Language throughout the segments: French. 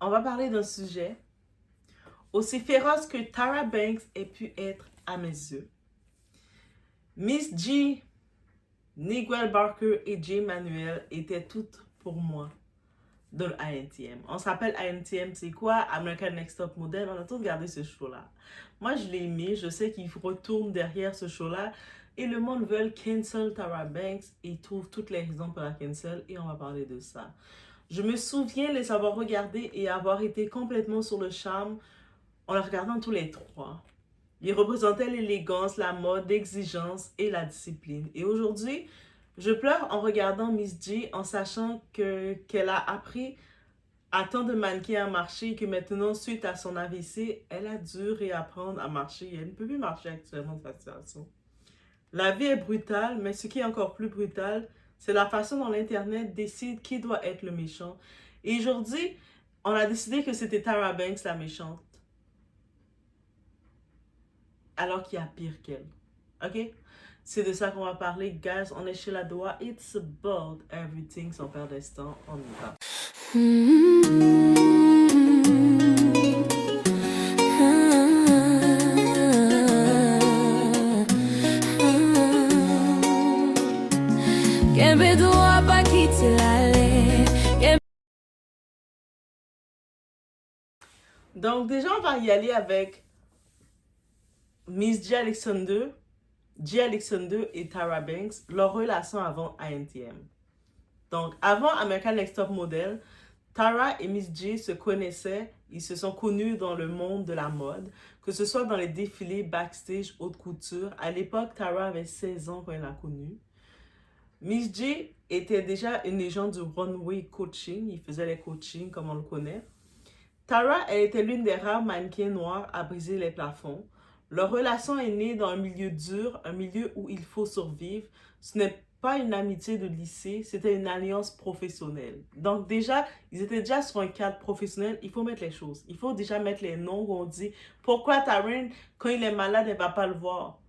on va parler d'un sujet aussi féroce que Tara Banks ait pu être à mes yeux. Miss G, Niguel Barker et Jay Manuel étaient toutes pour moi dans le ANTM. On s'appelle ANTM, c'est quoi? American Next Top Model. On a tous regardé ce show-là. Moi, je l'ai aimé. Je sais qu'il retourne derrière ce show-là. Et le monde veut cancel Tara Banks et trouve toutes les raisons pour la cancel. Et on va parler de ça. Je me souviens les avoir regardés et avoir été complètement sur le charme en les regardant tous les trois. Ils représentaient l'élégance, la mode, l'exigence et la discipline. Et aujourd'hui, je pleure en regardant Miss G en sachant qu'elle a appris à tant de mannequins à marcher et que maintenant, suite à son AVC, elle a dû réapprendre à marcher. Elle ne peut plus marcher actuellement de sa situation. La vie est brutale, mais ce qui est encore plus brutal, c'est la façon dont l'Internet décide qui doit être le méchant. Et aujourd'hui, on a décidé que c'était Tara Banks la méchante. Alors qu'il y a pire qu'elle. Ok? C'est de ça qu'on va parler. Guys, on est chez la Doua. It's about everything. Sans perdre de temps, on y va. Donc déjà, on va y aller avec Miss J. Alexander et Tara Banks, leur relation avant ANTM. Donc avant American Next Top Model, Tara et Miss J se connaissaient, ils se sont connus dans le monde de la mode, que ce soit dans les défilés backstage, haute couture. À l'époque, Tara avait 16 ans quand elle l'a connue. Miss J était déjà une légende du runway coaching, il faisait les coachings comme on le connaît. Tara, elle était l'une des rares mannequins noirs à briser les plafonds. Leur relation est née dans un milieu dur, un milieu où il faut survivre. Ce n'est pas une amitié de lycée, c'était une alliance professionnelle. Donc déjà, ils étaient déjà sur un cadre professionnel, il faut mettre les choses. Il faut déjà mettre les noms où on dit pourquoi Taryn, quand il est malade, elle ne va pas le voir.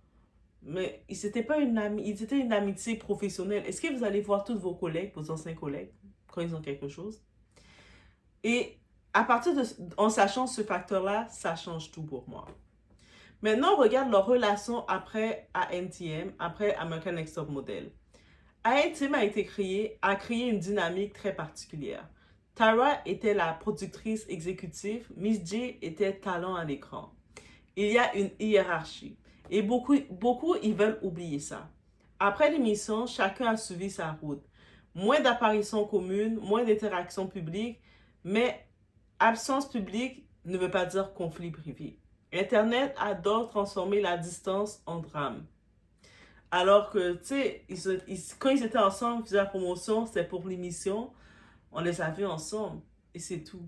Mais ils étaient une amitié professionnelle. Est-ce que vous allez voir tous vos collègues, vos anciens collègues, quand ils ont quelque chose? Et à partir en sachant ce facteur-là, ça change tout pour moi. Maintenant, on regarde leur relation après ANTM, après American Next Top Model. ANTM a créé une dynamique très particulière. Tara était la productrice exécutive, Miss J était talent à l'écran. Il y a une hiérarchie. Et beaucoup, ils veulent oublier ça. Après l'émission, chacun a suivi sa route. Moins d'apparitions communes, moins d'interactions publiques, mais absence publique ne veut pas dire conflit privé. Internet adore transformer la distance en drame. Alors que, tu sais, quand ils étaient ensemble, ils faisaient la promotion, c'était pour l'émission, on les a vus ensemble, et c'est tout.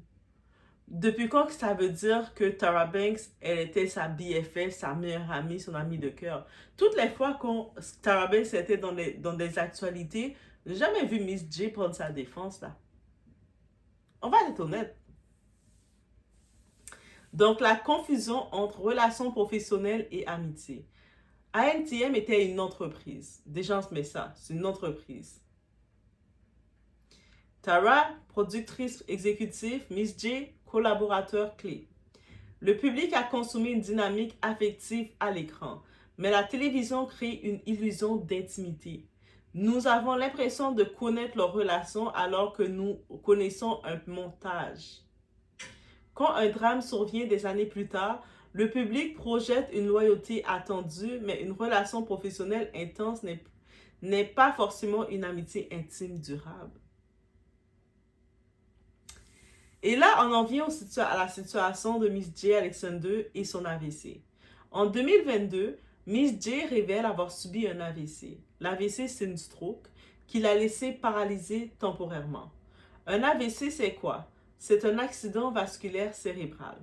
Depuis quand ça veut dire que Tara Banks, elle était sa BFF, sa meilleure amie, son amie de cœur? Toutes les fois que Tara Banks était dans des actualités, j'ai jamais vu Miss J prendre sa défense, là. On va être honnête. Donc, la confusion entre relations professionnelles et amitié. ANTM était une entreprise. Déjà, on se met ça. C'est une entreprise. Tara, productrice exécutive, Miss J, collaborateur clé. Le public a consommé une dynamique affective à l'écran, mais la télévision crée une illusion d'intimité. Nous avons l'impression de connaître leurs relations alors que nous connaissons un montage. Quand un drame survient des années plus tard, le public projette une loyauté attendue, mais une relation professionnelle intense n'est pas forcément une amitié intime durable. Et là, on en vient à la situation de Miss J. Alexander et son AVC. En 2022, Miss J révèle avoir subi un AVC. L'AVC, c'est une stroke qui l'a laissé paralysée temporairement. Un AVC, c'est quoi? C'est un accident vasculaire cérébral.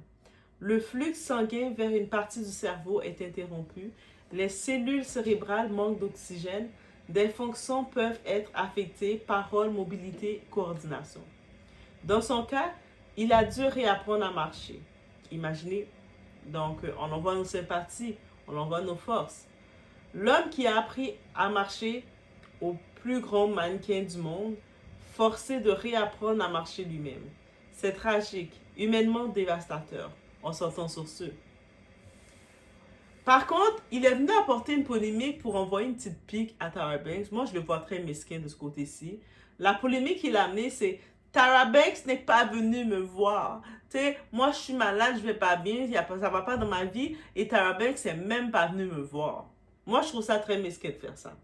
Le flux sanguin vers une partie du cerveau est interrompu, les cellules cérébrales manquent d'oxygène, des fonctions peuvent être affectées, parole, mobilité, coordination. Dans son cas, il a dû réapprendre à marcher. Imaginez, donc on envoie nos sympathies, on envoie nos forces. L'homme qui a appris à marcher au plus grand mannequin du monde, forcé de réapprendre à marcher lui-même. C'est tragique, humainement dévastateur. On s'entend sur ce. Par contre, il est venu apporter une polémique pour envoyer une petite pique à Tyra Banks. Moi, je le vois très mesquin de ce côté-ci. La polémique qu'il a amenée, c'est Tyra Banks n'est pas venue me voir. Tu sais, moi, je suis malade, je vais pas bien, ça va pas dans ma vie, et Tyra Banks n'est même pas venue me voir. Moi, je trouve ça très mesquin de faire ça.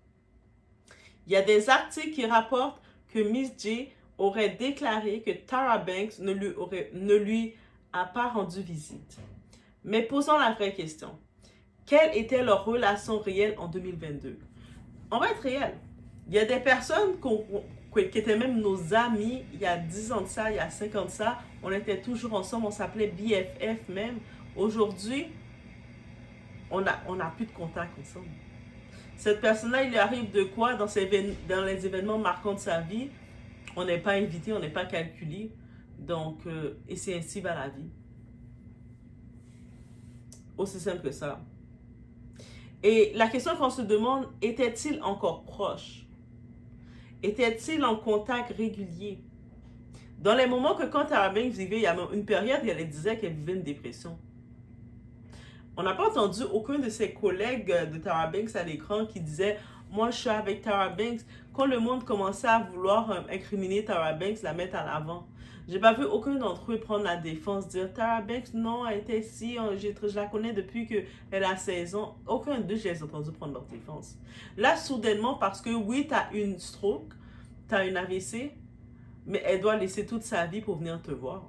Il y a des articles qui rapportent que Miss J aurait déclaré que Tyra Banks ne lui a pas rendu visite. Mais posons la vraie question. Quelle était leur relation réelle en 2022? On va être réel. Il y a des personnes qui étaient même nos amis il y a 10 ans de ça, il y a 5 ans de ça. On était toujours ensemble, on s'appelait BFF même. Aujourd'hui, on n'a plus de contact ensemble. Cette personne-là, il lui arrive de quoi dans les événements marquants de sa vie? On n'est pas invité, on n'est pas calculé. Donc, et c'est ainsi va la vie. Aussi simple que ça. Et la question qu'on se demande, était-il encore proche? Était-il en contact régulier? Dans les moments que quand Tyra Banks vivait, il y a une période où elle disait qu'elle vivait une dépression. On n'a pas entendu aucun de ses collègues de Tyra Banks à l'écran qui disait « Moi, je suis avec Tyra Banks ». Quand le monde commençait à vouloir incriminer Tyra Banks, la mettre à l'avant. J'ai pas vu aucun d'entre eux prendre la défense, dire Tyra Banks, non, elle était ici, je la connais depuis qu'elle a 16 ans. Aucun d'eux, je les ai entendus prendre leur défense. Là, soudainement, parce que oui, tu as une stroke, tu as une AVC, mais elle doit laisser toute sa vie pour venir te voir.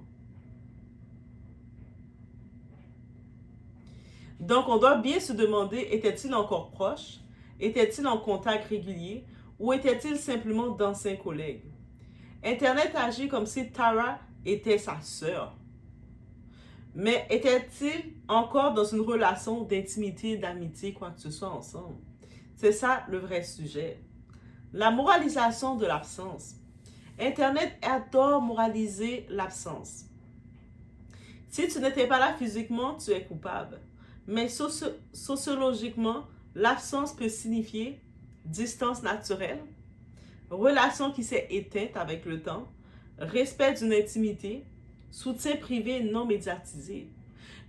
Donc, on doit bien se demander, était-il encore proche? Était-il en contact régulier? Ou était-il simplement d'anciens collègues? Internet agit comme si Tyra était sa sœur. Mais était-il encore dans une relation d'intimité, d'amitié, quoi que ce soit ensemble? C'est ça le vrai sujet. La moralisation de l'absence. Internet adore moraliser l'absence. Si tu n'étais pas là physiquement, tu es coupable. Mais sociologiquement, l'absence peut signifier distance naturelle, relation qui s'est éteinte avec le temps, respect d'une intimité, soutien privé non médiatisé.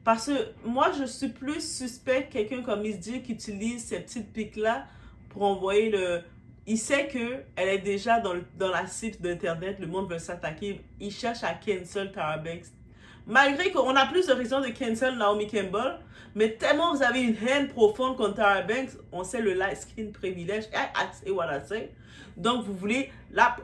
Parce que moi, je suis plus suspect que quelqu'un comme Miss J qui utilise ces petites piques-là pour envoyer le... Il sait qu'elle est déjà dans la cible d'Internet, le monde veut s'attaquer. Il cherche à cancel Tyra Banks. Malgré qu'on a plus de raisons de cancel Naomi Campbell, mais tellement vous avez une haine profonde contre Tyra Banks, on sait le light skin privilège, I say what I say. Donc vous voulez la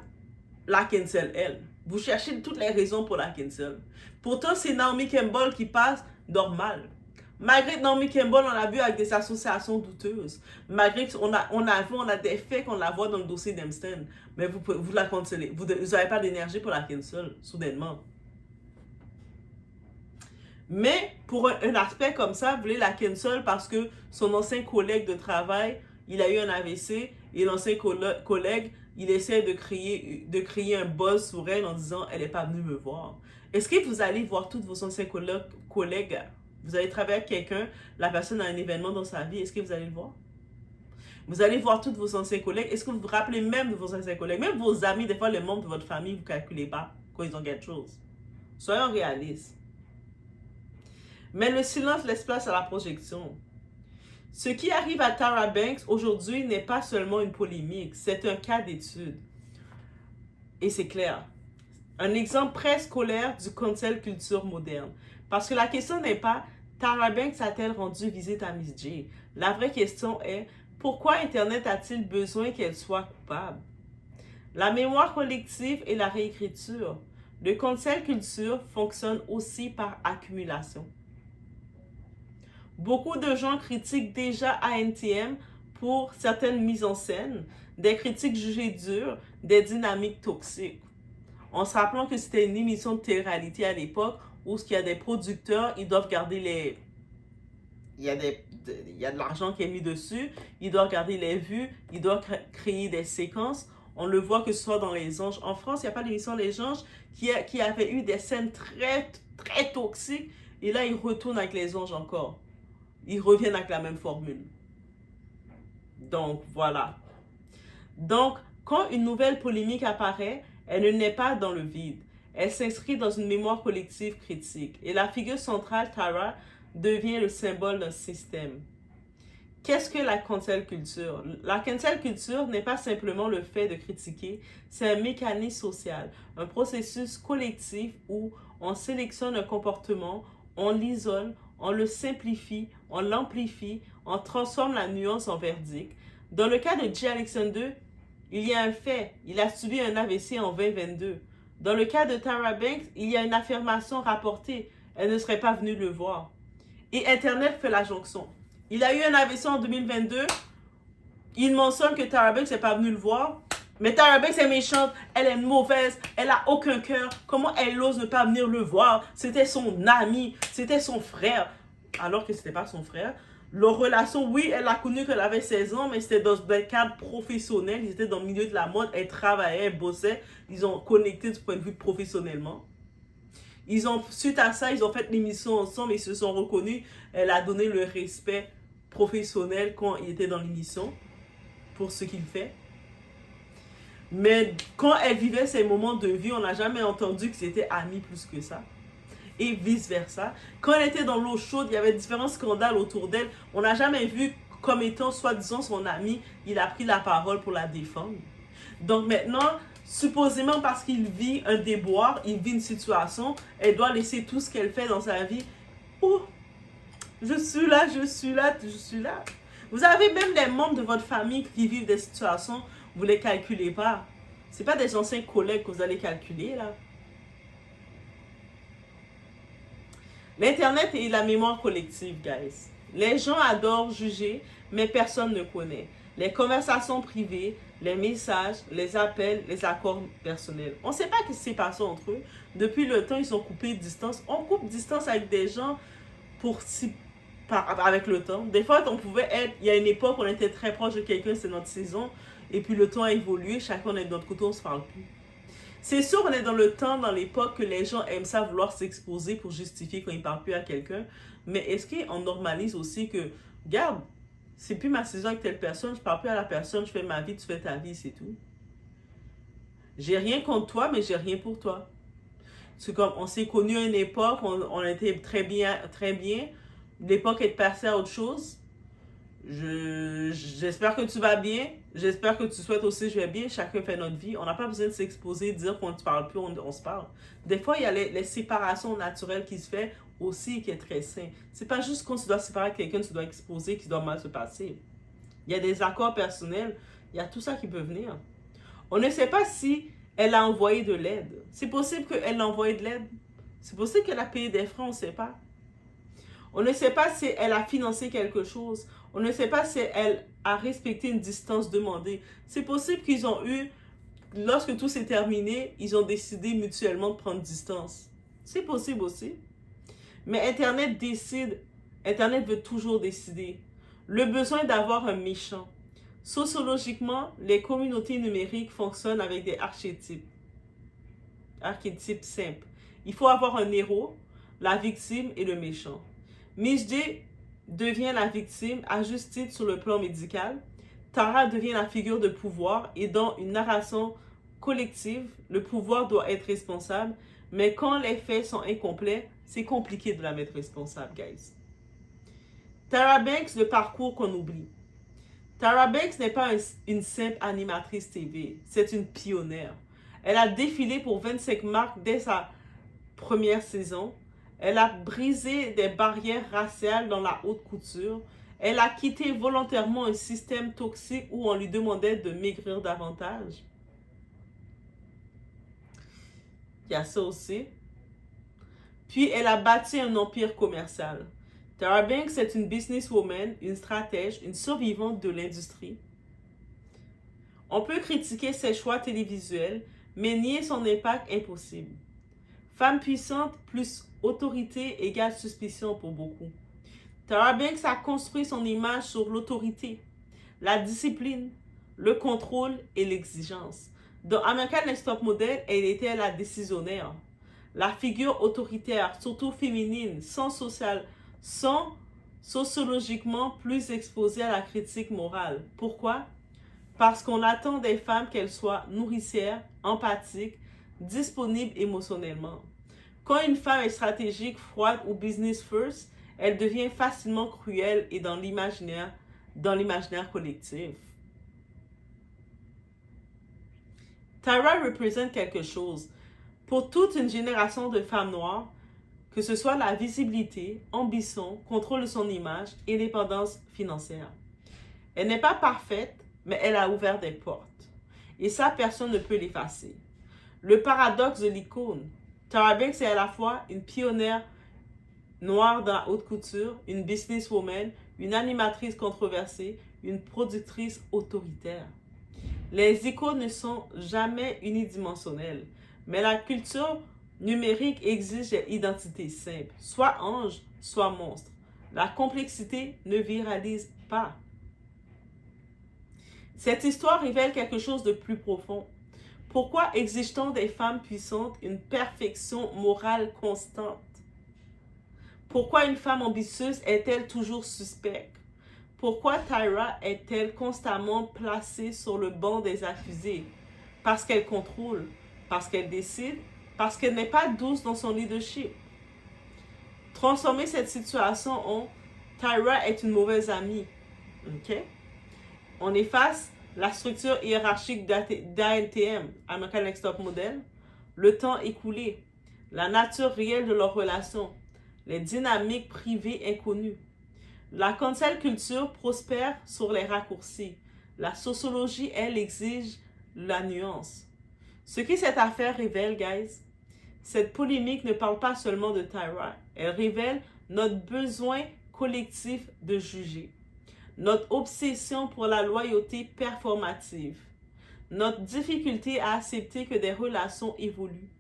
cancel elle. Vous cherchez toutes les raisons pour la cancel. Pourtant c'est Naomi Campbell qui passe normal. Malgré que Naomi Campbell, on l'a vu avec des associations douteuses. Malgré qu'on a des faits qu'on la voit dans le dossier d'Epstein. Mais vous la cancelez. Vous n'avez pas d'énergie pour la cancel, soudainement. Mais pour un aspect comme ça, vous voulez la cancel parce que son ancien collègue de travail, il a eu un AVC et l'ancien collègue, il essaie de créer un buzz sur elle en disant « elle n'est pas venue me voir ». Est-ce que vous allez voir tous vos anciens collègues, vous allez travailler avec quelqu'un, la personne a un événement dans sa vie, est-ce que vous allez le voir? Vous allez voir tous vos anciens collègues, est-ce que vous vous rappelez même de vos anciens collègues? Même vos amis, des fois les membres de votre famille, vous ne calculez pas quand ils ont quelque chose. Soyons réalistes. Mais le silence laisse place à la projection. Ce qui arrive à Tyra Banks aujourd'hui n'est pas seulement une polémique, c'est un cas d'étude. Et c'est clair. Un exemple préscolaire du cancel culture moderne. Parce que la question n'est pas Tyra Banks a-t-elle rendu visite à Miss J? La vraie question est pourquoi Internet a-t-il besoin qu'elle soit coupable? La mémoire collective et la réécriture. Le cancel culture fonctionne aussi par accumulation. Beaucoup de gens critiquent déjà ANTM pour certaines mises en scène, des critiques jugées dures, des dynamiques toxiques. En se rappelant que c'était une émission de télé-réalité à l'époque où il y a des producteurs, ils doivent garder les... Il y a de l'argent qui est mis dessus, ils doivent garder les vues, ils doivent créer des séquences. On le voit que ce soit dans Les Anges. En France, il n'y a pas d'émission Les Anges qui avait eu des scènes très, très toxiques. Et là, ils retournent avec Les Anges encore. Ils reviennent avec la même formule. Donc, voilà. Donc, quand une nouvelle polémique apparaît, elle ne naît pas dans le vide. Elle s'inscrit dans une mémoire collective critique. Et la figure centrale, Tara, devient le symbole d'un système. Qu'est-ce que la cancel culture? La cancel culture n'est pas simplement le fait de critiquer, c'est un mécanisme social, un processus collectif où on sélectionne un comportement, on l'isole, on le simplifie, on l'amplifie, on transforme la nuance en verdict. Dans le cas de J. Alexander, il y a un fait, il a subi un AVC en 2022. Dans le cas de Tara Banks, il y a une affirmation rapportée, elle ne serait pas venue le voir. Et Internet fait la jonction. Il a eu un AVC en 2022. Il mentionne que Tara Banks n'est pas venue le voir. Mais Tara Banks est méchante, elle est mauvaise, elle a aucun cœur. Comment elle ose ne pas venir le voir? C'était son ami, c'était son frère. Alors que ce n'était pas son frère. Leur relation, oui, elle a connu qu'elle avait 16 ans, mais c'était dans un cadre professionnel. Ils étaient dans le milieu de la mode, elle travaillait, elle bossait. Ils ont connecté du point de vue professionnellement. Suite à ça, ils ont fait l'émission ensemble, ils se sont reconnus. Elle a donné le respect professionnel quand il était dans l'émission pour ce qu'il fait. Mais quand elle vivait ces moments de vie, on n'a jamais entendu qu'ils étaient amis plus que ça. Et vice-versa. Quand elle était dans l'eau chaude, il y avait différents scandales autour d'elle. On n'a jamais vu comme étant soi-disant son ami, il a pris la parole pour la défendre. Donc maintenant, supposément parce qu'il vit un déboire, il vit une situation, elle doit laisser tout ce qu'elle fait dans sa vie. Oh, je suis là, je suis là, je suis là. Vous avez même les membres de votre famille qui vivent des situations, vous ne les calculez pas. Ce n'est pas des anciens collègues que vous allez calculer là. L'Internet est la mémoire collective, guys. Les gens adorent juger, mais personne ne connaît. Les conversations privées, les messages, les appels, les accords personnels. On ne sait pas ce qui s'est passé entre eux. Depuis le temps, ils ont coupé distance. On coupe distance avec des gens avec le temps. Des fois, on pouvait être... Il y a une époque, on était très proche de quelqu'un, c'est notre saison. Et puis le temps a évolué, chacun est de notre côté, on ne se parle plus. C'est sûr, on est dans le temps, dans l'époque que les gens aiment ça vouloir s'exposer pour justifier quand ils ne parlent plus à quelqu'un. Mais est-ce qu'on normalise aussi que, regarde, c'est plus ma saison avec telle personne, je ne parle plus à la personne, je fais ma vie, tu fais ta vie, c'est tout. J'ai rien contre toi, mais j'ai rien pour toi. C'est comme, on s'est connus à une époque, on était très bien. L'époque est passée à autre chose. J'espère que tu vas bien. J'espère que tu souhaites aussi que je vais bien. Chacun fait notre vie. On n'a pas besoin de s'exposer, de dire qu'on ne se parle plus, on se parle. Des fois, il y a les séparations naturelles qui se font aussi, qui est très sain. C'est pas juste quand tu dois séparer quelqu'un, tu dois exposer, qui doit mal se passer. Il y a des accords personnels. Il y a tout ça qui peut venir. On ne sait pas si elle a envoyé de l'aide. C'est possible qu'elle a envoyé de l'aide. C'est possible qu'elle a payé des frais, on ne sait pas. On ne sait pas si elle a financé quelque chose. On ne sait pas si elle a respecté une distance demandée. C'est possible qu'ils ont eu, lorsque tout s'est terminé, ils ont décidé mutuellement de prendre distance. C'est possible aussi. Mais Internet décide. Internet veut toujours décider. Le besoin d'avoir un méchant. Sociologiquement, les communautés numériques fonctionnent avec des archétypes. Archétypes simples. Il faut avoir un héros, la victime et le méchant. Miss J devient la victime à juste titre sur le plan médical. Tara devient la figure de pouvoir et dans une narration collective, le pouvoir doit être responsable. Mais quand les faits sont incomplets, c'est compliqué de la mettre responsable, guys. Tara Banks, le parcours qu'on oublie. Tara Banks n'est pas une simple animatrice TV, c'est une pionnière. Elle a défilé pour 25 marques dès sa première saison. Elle a brisé des barrières raciales dans la haute couture. Elle a quitté volontairement un système toxique où on lui demandait de maigrir davantage. Il y a ça aussi. Puis elle a bâti un empire commercial. Tara Banks est une businesswoman, une stratège, une survivante de l'industrie. On peut critiquer ses choix télévisuels, mais nier son impact impossible. Femme puissante plus autorité égale suspicion pour beaucoup. Tara Banks a construit son image sur l'autorité, la discipline, le contrôle et l'exigence. Dans American Next Top Model, elle était la décisionnaire, la figure autoritaire, surtout féminine, sans sociologiquement plus exposée à la critique morale. Pourquoi? Parce qu'on attend des femmes qu'elles soient nourricières, empathiques, disponible émotionnellement. Quand une femme est stratégique, froide ou business first, elle devient facilement cruelle et dans l'imaginaire collectif. Tyra représente quelque chose. Pour toute une génération de femmes noires, que ce soit la visibilité, ambition, contrôle de son image, indépendance financière. Elle n'est pas parfaite, mais elle a ouvert des portes. Et ça, personne ne peut l'effacer. Le paradoxe de l'icône. Tyra Banks est à la fois une pionnière noire dans la haute couture, une businesswoman, une animatrice controversée, une productrice autoritaire. Les icônes ne sont jamais unidimensionnelles, mais la culture numérique exige une identité simple, soit ange, soit monstre. La complexité ne viralise pas. Cette histoire révèle quelque chose de plus profond. Pourquoi exige-t-on des femmes puissantes une perfection morale constante? Pourquoi une femme ambitieuse est-elle toujours suspecte? Pourquoi Tyra est-elle constamment placée sur le banc des accusés? Parce qu'elle contrôle, parce qu'elle décide, parce qu'elle n'est pas douce dans son leadership. Transformer cette situation en Tyra est une mauvaise amie. Okay? On efface la structure hiérarchique d'ANTM, American Next Top Model, le temps écoulé, la nature réelle de leur relation, les dynamiques privées inconnues. La cancel culture prospère sur les raccourcis. La sociologie, elle, exige la nuance. Ce que cette affaire révèle, guys, cette polémique ne parle pas seulement de Tyra. Elle révèle notre besoin collectif de juger, notre obsession pour la loyauté performative, notre difficulté à accepter que des relations évoluent,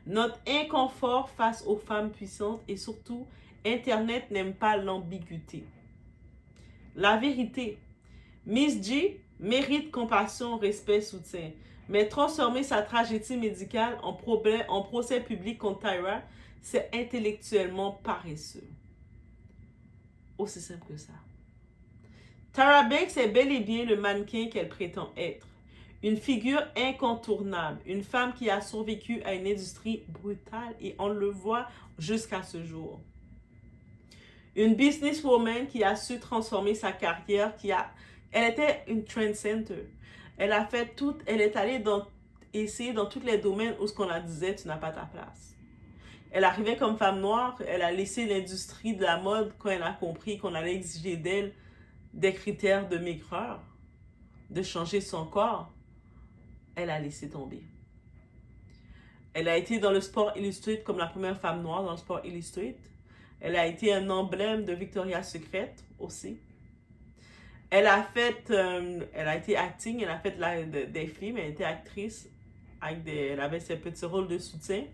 notre inconfort face aux femmes puissantes et surtout, Internet n'aime pas l'ambiguïté. La vérité, Miss J mérite compassion, respect, soutien, mais transformer sa tragédie médicale en procès public contre Tyra, c'est intellectuellement paresseux. Aussi simple que ça. Tyra Banks est bel et bien le mannequin qu'elle prétend être. Une figure incontournable, une femme qui a survécu à une industrie brutale et on le voit jusqu'à ce jour. Une businesswoman qui a su transformer sa carrière, elle était une trendsetter. Elle a fait tout, elle est allée essayer dans tous les domaines où ce qu'on la disait, tu n'as pas ta place. Elle arrivait comme femme noire, elle a laissé l'industrie de la mode quand elle a compris qu'on allait exiger d'elle des critères de maigreur, de changer son corps. Elle a laissé tomber. Elle a été dans le Sport Illustrated comme la première femme noire dans le Sport Illustrated. Elle a été un emblème de Victoria's Secret aussi. Elle a été acting, elle a fait des films, elle était actrice, elle avait ses petits rôles de soutien.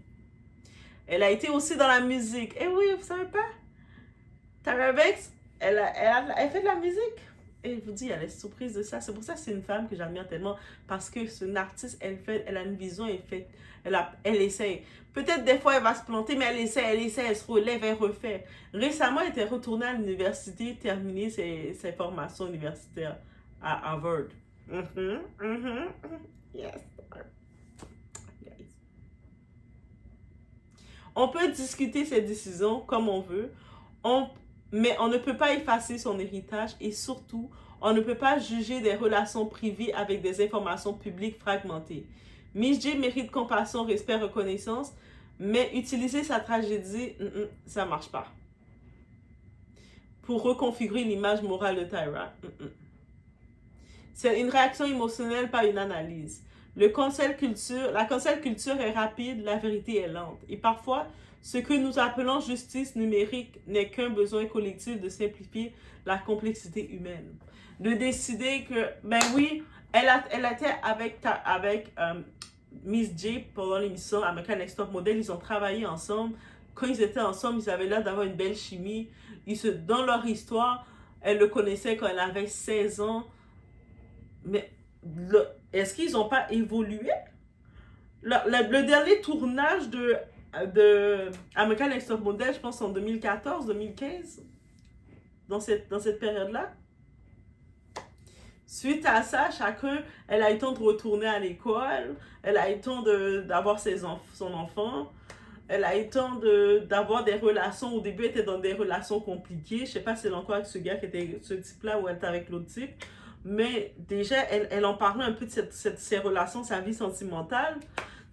Elle a été aussi dans la musique. Eh oui, vous savez pas? Tyra Banks, elle fait de la musique. Et je vous dis, elle est surprise de ça. C'est pour ça que c'est une femme que j'admire tellement. Parce que c'est une artiste, elle a une vision, elle essaie. Peut-être des fois, elle va se planter, mais elle essaie, elle se relève, elle refait. Récemment, elle était retournée à l'université, terminer ses formations universitaires à Harvard. Yes. On peut discuter ses décisions comme on veut, mais on ne peut pas effacer son héritage et surtout, on ne peut pas juger des relations privées avec des informations publiques fragmentées. Miss J mérite compassion, respect, reconnaissance, mais utiliser sa tragédie, ça ne marche pas. Pour reconfigurer l'image morale de Tyra. C'est une réaction émotionnelle, pas une analyse. La cancel culture est rapide, la vérité est lente. Et parfois, ce que nous appelons justice numérique n'est qu'un besoin collectif de simplifier la complexité humaine. De décider que, ben oui, elle était avec Miss J pendant l'émission American Next Top Model. Ils ont travaillé ensemble. Quand ils étaient ensemble, ils avaient l'air d'avoir une belle chimie. Dans leur histoire, elle le connaissait quand elle avait 16 ans. Mais est-ce qu'ils n'ont pas évolué? Le dernier tournage de American Next Top Model, je pense en 2014, 2015, dans cette période-là. Suite à ça, chacun, elle a eu le temps de retourner à l'école, elle a eu le temps d'avoir son enfant, elle a eu le temps d'avoir des relations. Au début, elle était dans des relations compliquées. Je sais pas si elle est encore avec ce gars qui était ce type-là ou elle était avec l'autre type. Mais déjà, elle en parlait un peu de ses relations, sa vie sentimentale.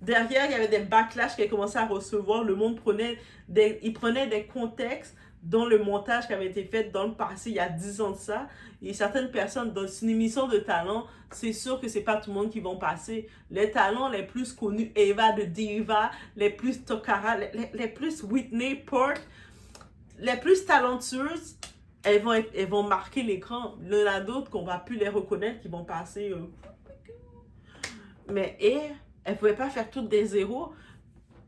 Derrière, il y avait des backlash qu'elle commençait à recevoir. Le monde prenait il prenait des contextes dans le montage qui avait été fait dans le passé, il y a 10 ans de ça. Et certaines personnes, dans une émission de talent, c'est sûr que c'est pas tout le monde qui vont passer. Les talents les plus connus, Eva de Diva, les plus Tokara, les plus Whitney Park, les plus talentueuses, elles vont marquer l'écran. Il y en a d'autres qu'on va plus les reconnaître, qui vont passer. Mais elle ne pouvait pas faire toutes des zéros.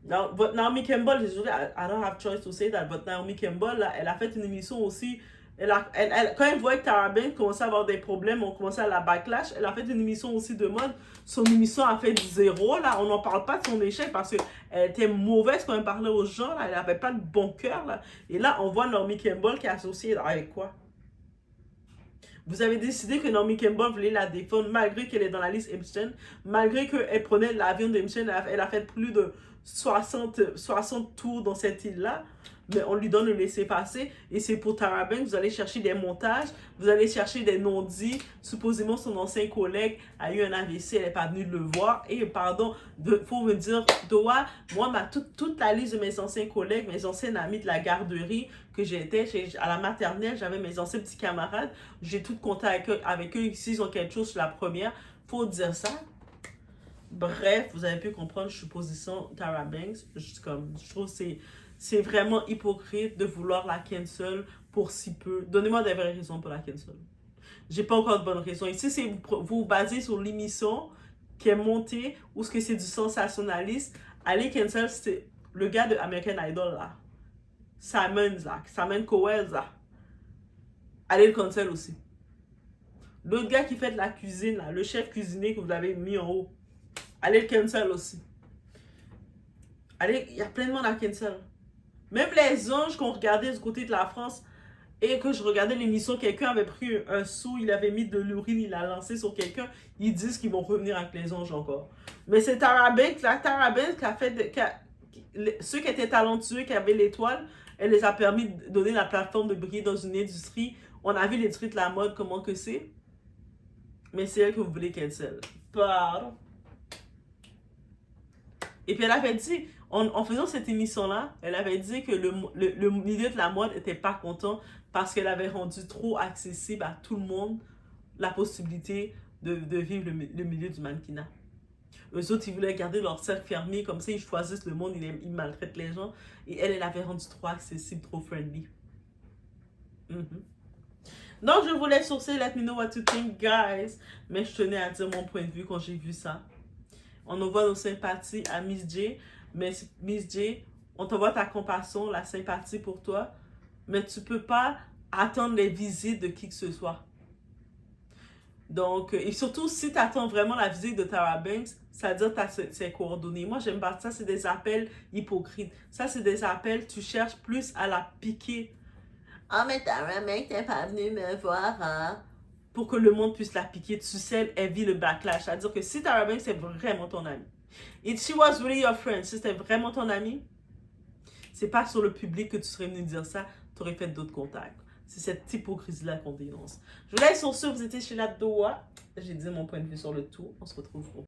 But Naomi Campbell, I don't have choice to say that, but Naomi Campbell, là, elle a fait une émission aussi. Quand elle voit que Tara Banks commençait à avoir des problèmes, on commençait à la backlash, elle a fait une émission aussi de mode. Son émission a fait 0, là. On n'en parle pas de son échec parce qu'elle était mauvaise quand elle parlait aux gens, là. Elle n'avait pas de bon cœur, là. Et là, on voit Naomi Campbell qui est associée avec quoi? Vous avez décidé que Naomi Campbell voulait la défendre malgré qu'elle est dans la liste Epstein, malgré qu'elle prenait l'avion d'Epstein, elle a fait plus de 60 tours dans cette île-là, mais on lui donne le laisser-passer. Et c'est pour Tara Banks, vous allez chercher des montages, vous allez chercher des non-dits. Supposément, son ancien collègue a eu un AVC, elle n'est pas venue le voir. Et pardon, faut me dire, Doa, moi, toute la liste de mes anciens collègues, mes anciens amis de la garderie que j'étais, à la maternelle, j'avais mes anciens petits camarades, j'ai tout contact avec eux. S'ils ont quelque chose sur la première, faut dire ça. Bref, vous avez pu comprendre, je suis position Tara Banks. Je trouve que c'est vraiment hypocrite de vouloir la cancel pour si peu. Donnez-moi des vraies raisons pour la cancel. J'ai pas encore de bonnes raisons. Ici, c'est vous basez sur l'émission qui est montée ou ce que c'est du sensationnalisme. Allez cancel, c'est le gars de American Idol là. Simon Cowell là. Allez le cancel aussi. L'autre gars qui fait de la cuisine là, le chef cuisinier que vous avez mis en haut. Allez le cancel aussi. Allez, il y a plein de monde à cancel. Même les anges qu'on regardait du côté de la France et que je regardais l'émission, quelqu'un avait pris un sou, il avait mis de l'urine, il l'a lancé sur quelqu'un, ils disent qu'ils vont revenir avec les anges encore. Mais c'est Tara Banks, qui a fait... ceux qui étaient talentueux, qui avaient l'étoile, elle les a permis de donner la plateforme de briller dans une industrie. On a vu l'industrie de la mode, comment que c'est. Mais c'est elle que vous voulez cancel. Pardon. Et puis elle avait dit, en faisant cette émission-là, elle avait dit que le milieu de la mode n'était pas content parce qu'elle avait rendu trop accessible à tout le monde la possibilité de vivre le milieu du mannequinat. Eux autres, ils voulaient garder leur cercle fermé, comme ça ils choisissent le monde, ils maltraitent les gens. Et elle avait rendu trop accessible, trop friendly. Donc je vous laisse sur ça, let me know what you think, guys. Mais je tenais à dire mon point de vue quand j'ai vu ça. On envoie nos sympathies à Miss J. Mais Miss J, on t'envoie ta compassion, la sympathie pour toi. Mais tu ne peux pas attendre les visites de qui que ce soit. Donc, et surtout, si tu attends vraiment la visite de Tara Banks, ça veut dire que tu as ses coordonnées. Moi, j'aime pas ça, c'est des appels hypocrites. Ça, c'est des appels, tu cherches plus à la piquer. Ah, mais Tara Banks n'est pas venue me voir, hein? Pour que le monde puisse la piquer. Tu sais, elle vit le backlash. C'est-à-dire que si Tara Banks est vraiment ton ami, if she was really your friend, si c'était vraiment ton ami, c'est pas sur le public que tu serais venu dire ça, tu aurais fait d'autres contacts. C'est cette hypocrisie-là qu'on dénonce. Je vous laisse sur ce, vous étiez chez la Doa. J'ai dit mon point de vue sur le tout. On se retrouve